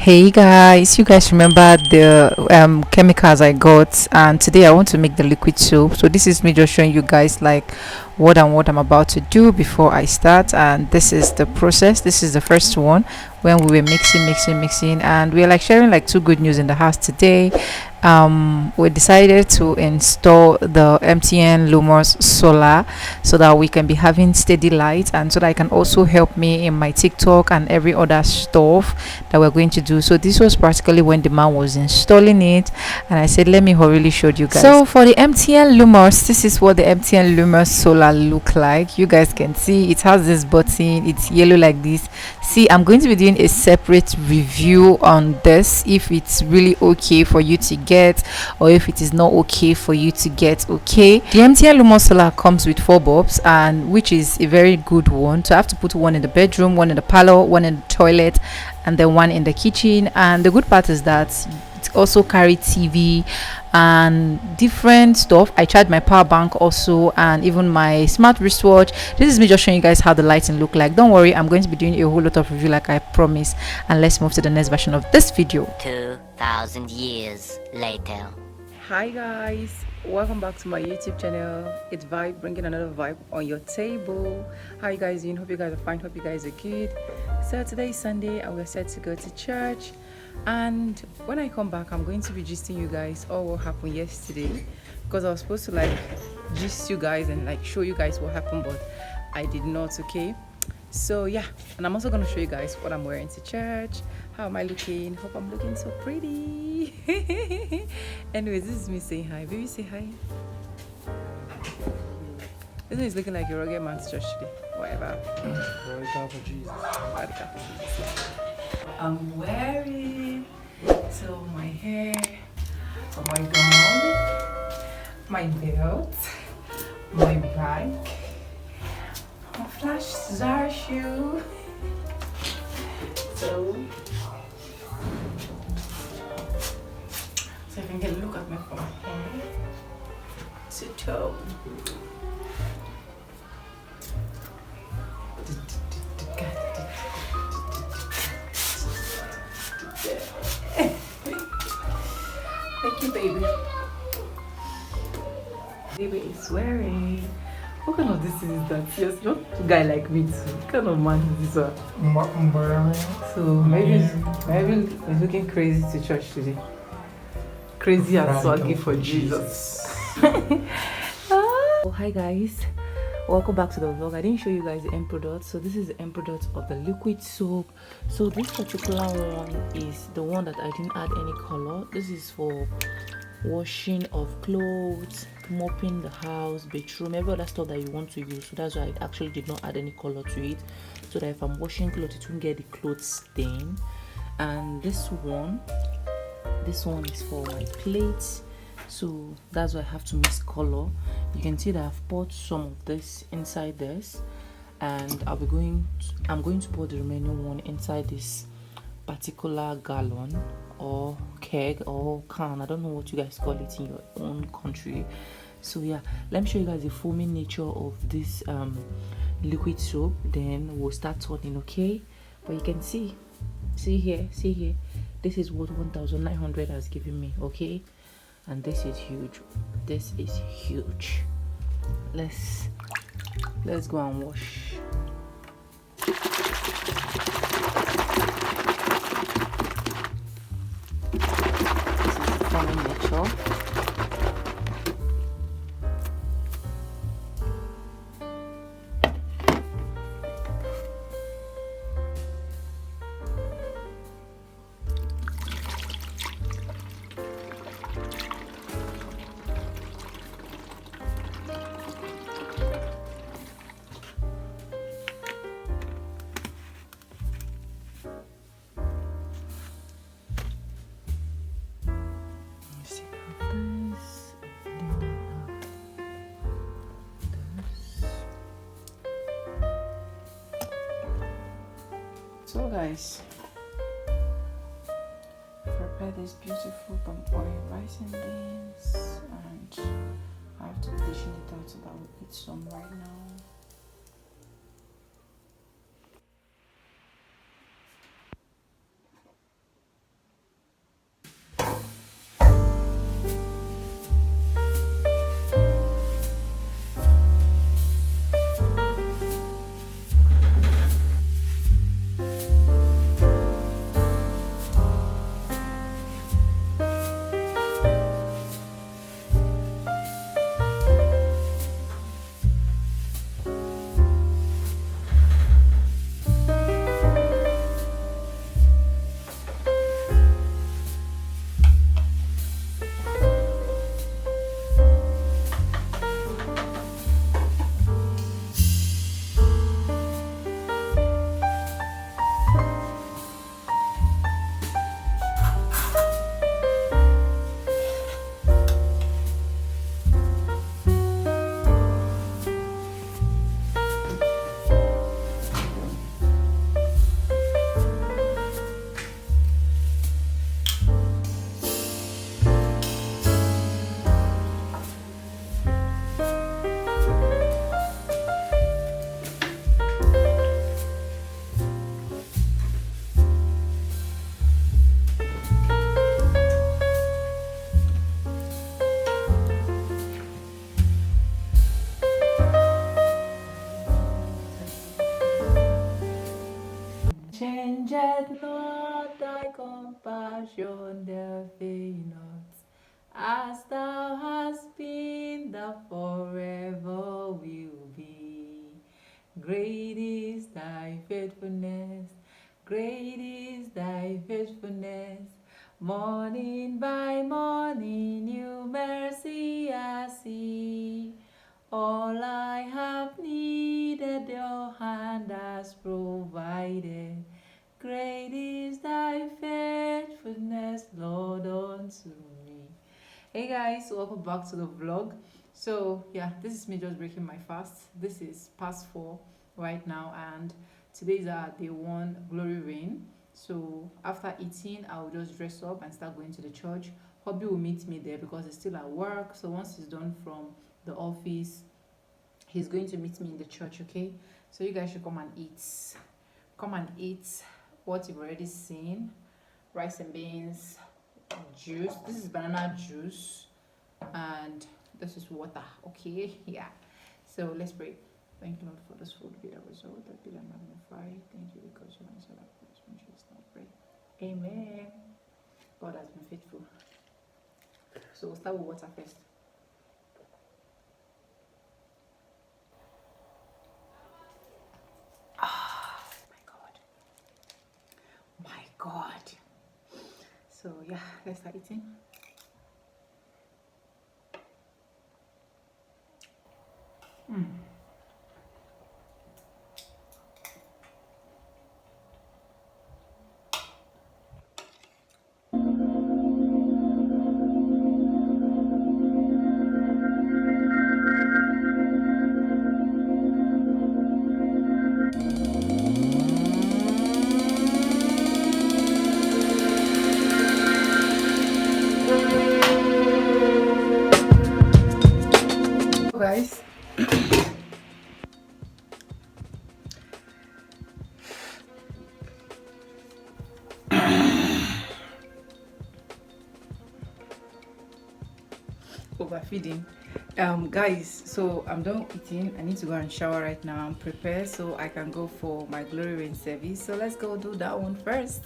Hey guys, you guys remember the chemicals I got, and today I want to make the liquid soap. So this is me just showing you guys like what I'm about to do before I start, and this is the process. This is the first one when we were mixing, and we're like sharing like two good news in the house today. We decided to install the MTN Lumos solar so that we can be having steady light, and so that it can also help me in my TikTok and every other stuff that we're going to do. So this was practically when the man was installing it, and I said let me hurriedly show you guys. So for the MTN Lumos, this is what the MTN Lumos solar look like. You guys can see it has this button, it's yellow like this. See, I'm going to be doing a separate review on this, if it's really okay for you to get or if it is not okay for you to get. Okay, the MTN Lumos solar comes with 4 bulbs, and which is a very good one. So I have to put one in the bedroom, one in the parlor, one in the toilet, and then one in the kitchen. And the good part is that it also carry TV and different stuff. I charge my power bank also, and even my smart wristwatch. This is me just showing you guys how the lighting look like. Don't worry, I'm going to be doing a whole lot of review like I promised. And let's move to the next version of this video. 2,000 years later. Hi guys, welcome back to my YouTube channel. It's Vibe, bringing another vibe on your table. How you guys doing? Hope you guys are fine, hope you guys are good. So today is Sunday and we're set to go to church, and when I come back I'm going to be gisting you guys all what happened yesterday, because I was supposed to like gist you guys and like show you guys what happened, but I did not. Okay, so yeah, and I'm also going to show you guys what I'm wearing to church. How am I looking? Hope I'm looking so pretty. Anyways, this is me saying hi. Baby, say hi. This is looking like a rugged man to church today. Whatever. Glory God for Jesus. I'm wearing so my hair, my gown, my belt, my bag, my flash Zara shoe. So you can look at me from head to toe. Thank you, baby. Baby is wearing. What kind of this is that? Yes, you're a guy like me too. What kind of man is this one? So maybe he's looking crazy to church today. Crazy and swaggy for Jesus. Oh, hi guys, welcome back to the vlog. I didn't show you guys the end product. So this is the end product of the liquid soap. So this particular one is the one that I didn't add any color. This is for washing of clothes, mopping the house, bedroom, every other stuff that you want to use. So that's why I actually did not add any color to it, so that if I'm washing clothes it won't get the clothes stain. And this one is for my plates, so that's why I have to mix color. You can see that I've poured some of this inside this, and I'm going to pour the remaining one inside this particular gallon or keg or can. I don't know what you guys call it in your own country. So yeah, let me show you guys the foaming nature of this liquid soap, then we'll start turning. Okay, but you can see here, this is what 1,900 has given me. Okay, and this is huge. Let's go and wash. Nature. So guys, prepare this beautiful palm oil rice and beans, and I have to dish it out so that we'll eat some right now. changeth not, thy compassion there fail not. As thou hast been, thou forever will be. Great is thy faithfulness, great is thy faithfulness. Morning by morning, new mercy I see. All I have needed, your hand has provided. Great is thy faithfulness, Lord, unto me. Hey guys, welcome back to the vlog. So yeah, this is me just breaking my fast. This is past 4 right now, and today's our day 1 glory rain. So after eating, I'll just dress up and start going to the church. Hobby will meet me there because he's still at work. So once he's done from the office, he's going to meet me in the church. Okay, so you guys should come and eat. Come and eat what you've already seen: rice and beans, juice. This is banana juice, and this is water. Okay, yeah. So let's pray. Thank you, Lord, for this food. Be a result that be magnified. Thank you because you answered our prayers. In Jesus' name, pray. Amen. God has been faithful. So we'll start with water first. My God. So yeah, let's start eating. Guys, overfeeding. Guys, so I'm done eating. I need to go and shower right now and prepare so I can go for my glory rain service. So let's go do that one first.